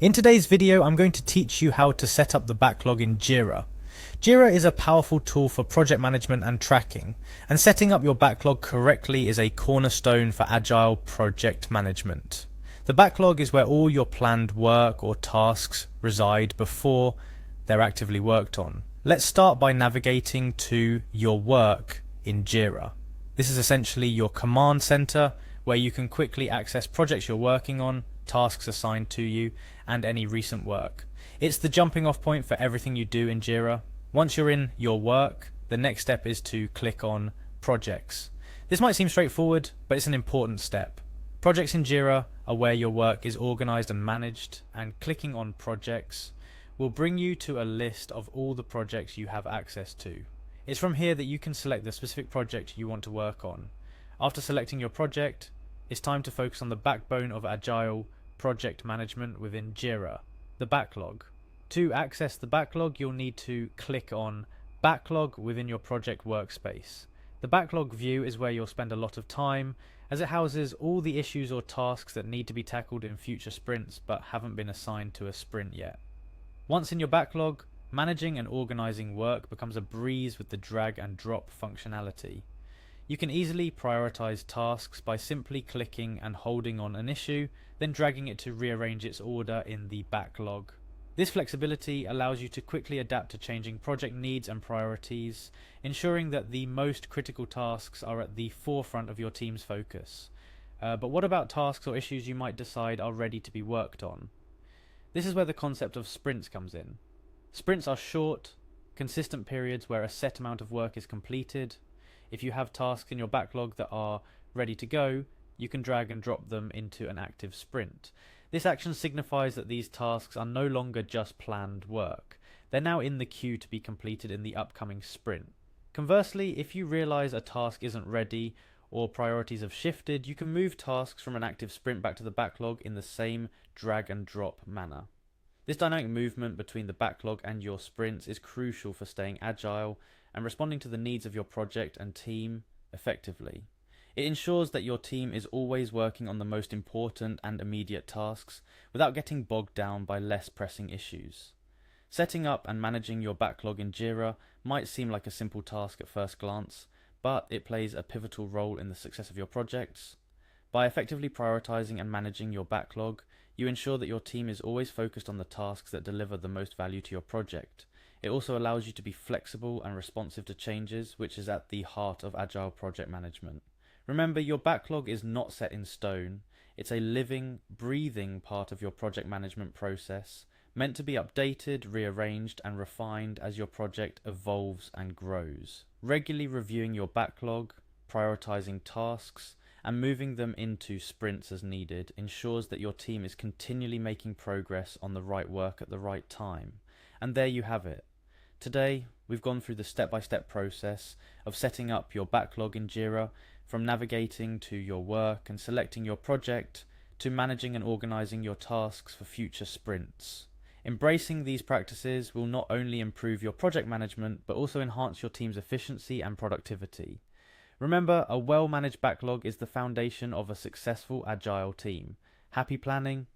In today's video, I'm going to teach you how to set up the backlog in Jira. Jira is a powerful tool for project management and tracking, and setting up your backlog correctly is a cornerstone for agile project management. The backlog is where all your planned work or tasks reside before they're actively worked on. Let's start by navigating to your work in Jira. This is essentially your command center where you can quickly access projects you're working on, tasks assigned to you, and any recent work. It's the jumping off point for everything you do in Jira. Once you're in your work, the next step is to click on projects. This might seem straightforward, but it's an important step. Projects in Jira are where your work is organized and managed, and clicking on projects will bring you to a list of all the projects you have access to. It's from here that you can select the specific project you want to work on. After selecting your project, it's time to focus on the backbone of agile project management within Jira, the backlog. To access the backlog, you'll need to click on Backlog within your project workspace. The backlog view is where you'll spend a lot of time, as it houses all the issues or tasks that need to be tackled in future sprints but haven't been assigned to a sprint yet. Once in your backlog, managing and organizing work becomes a breeze with the drag and drop functionality. You can easily prioritize tasks by simply clicking and holding on an issue, then dragging it to rearrange its order in the backlog. This flexibility allows you to quickly adapt to changing project needs and priorities, ensuring that the most critical tasks are at the forefront of your team's focus. But what about tasks or issues you might decide are ready to be worked on? This is where the concept of sprints comes in. Sprints are short, consistent periods where a set amount of work is completed. If you have tasks in your backlog that are ready to go, you can drag and drop them into an active sprint. This action signifies that these tasks are no longer just planned work. They're now in the queue to be completed in the upcoming sprint. Conversely, if you realize a task isn't ready or priorities have shifted, you can move tasks from an active sprint back to the backlog in the same drag and drop manner. This dynamic movement between the backlog and your sprints is crucial for staying agile and responding to the needs of your project and team effectively. It ensures that your team is always working on the most important and immediate tasks without getting bogged down by less pressing issues. Setting up and managing your backlog in Jira might seem like a simple task at first glance, but it plays a pivotal role in the success of your projects. By effectively prioritizing and managing your backlog, you ensure that your team is always focused on the tasks that deliver the most value to your project. It also allows you to be flexible and responsive to changes, which is at the heart of agile project management. Remember, your backlog is not set in stone. It's a living, breathing part of your project management process, meant to be updated, rearranged, and refined as your project evolves and grows. Regularly reviewing your backlog, prioritizing tasks, and moving them into sprints as needed ensures that your team is continually making progress on the right work at the right time. And there you have it. Today, we've gone through the step-by-step process of setting up your backlog in Jira, from navigating to your work and selecting your project, to managing and organizing your tasks for future sprints. Embracing these practices will not only improve your project management, but also enhance your team's efficiency and productivity. Remember, a well-managed backlog is the foundation of a successful agile team. Happy planning,